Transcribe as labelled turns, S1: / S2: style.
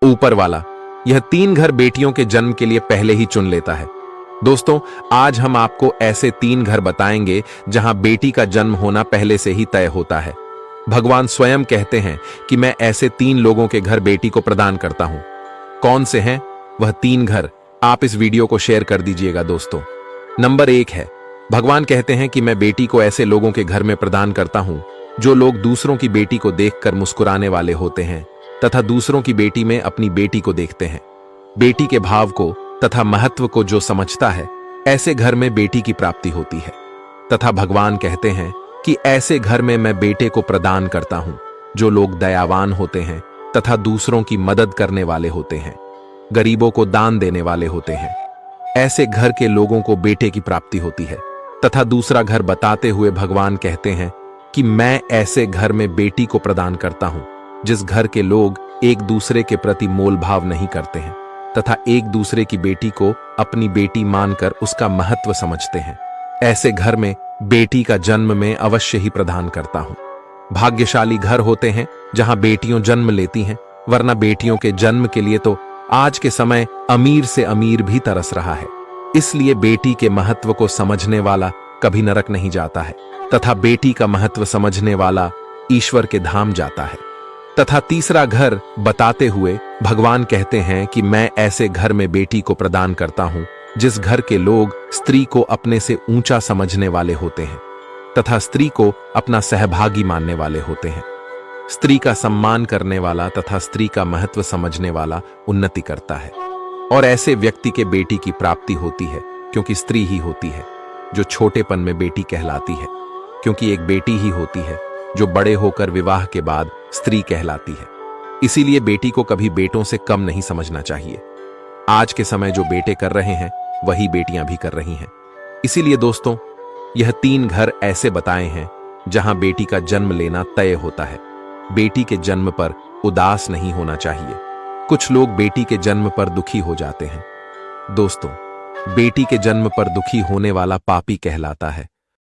S1: ऊपर वाला। यह 3 घर बेटियों के जन्म के लिए पहले ही चुन लेता है। दोस्तों, आज हम आपको ऐसे 3 घर बताएंगे जहां बेटी का जन्म होना पहले से ही तय होता है। भगवान स्वयं कहते हैं कि मैं ऐसे 3 लोगों के घर बेटी को प्रदान करता हूं। कौन से हैं वह 3 घर? आप इस वीडियो को शेयर कर दीजिएगा दोस्तों। नंबर 1 है, भगवान कहते हैं कि मैं बेटी को ऐसे लोगों के घर में प्रदान करता हूं जो लोग दूसरों की बेटी को देखकर मुस्कुराने वाले होते हैं तथा दूसरों की बेटी में अपनी बेटी को देखते हैं। बेटी के भाव को तथा महत्व को जो समझता है, ऐसे घर में बेटी की प्राप्ति होती है। तथा भगवान कहते हैं कि ऐसे घर में मैं बेटे को प्रदान करता हूं जो लोग दयावान होते हैं तथा दूसरों की मदद करने वाले होते हैं, गरीबों को दान देने वाले होते हैं। ऐसे घर के लोगों को बेटे की प्राप्ति होती है। तथा दूसरा घर बताते हुए भगवान कहते हैं कि मैं ऐसे घर में बेटी को प्रदान करता हूं जिस घर के लोग एक दूसरे के प्रति मोल भाव नहीं करते हैं तथा एक दूसरे की बेटी को अपनी बेटी मानकर उसका महत्व समझते हैं। ऐसे घर में बेटी का जन्म में अवश्य ही प्रदान करता हूं। भाग्यशाली घर होते हैं जहां बेटियों जन्म लेती हैं, वरना बेटियों के जन्म के लिए तो आज के समय अमीर से अमीर भी तरस रहा है। इसलिए बेटी के महत्व को समझने वाला कभी नरक नहीं जाता है तथा बेटी का महत्व समझने वाला ईश्वर के धाम जाता है। तथा तीसरा घर बताते हुए भगवान कहते हैं कि मैं ऐसे घर में बेटी को प्रदान करता हूं जिस घर के लोग स्त्री को अपने से ऊंचा समझने वाले होते हैं तथा स्त्री को अपना सहभागी मानने वाले होते हैं। स्त्री का सम्मान करने वाला तथा स्त्री का महत्व समझने वाला उन्नति करता है। और ऐसे व्यक्ति के बेटी की प्राप्ति होती है क्योंकि स्त्री ही होती है जो छोटेपन में बेटी कहलाती है, क्योंकि एक बेटी ही होती है जो बड़े होकर विवाह के बाद स्त्री कहलाती है। इसीलिए बेटी को कभी बेटों से कम नहीं समझना चाहिए। आज के समय जो बेटे कर रहे हैं वही बेटियां भी कर रही हैं। इसीलिए दोस्तों, यह 3 घर ऐसे बताए हैं जहां बेटी का जन्म लेना तय होता है। बेटी के जन्म पर उदास नहीं होना चाहिए। कुछ लोग बेटी के जन्म पर दुखी हो जाते हैं। दोस्तों, बेटी के जन्म पर दुखी होने वाला पापी कहलाता है।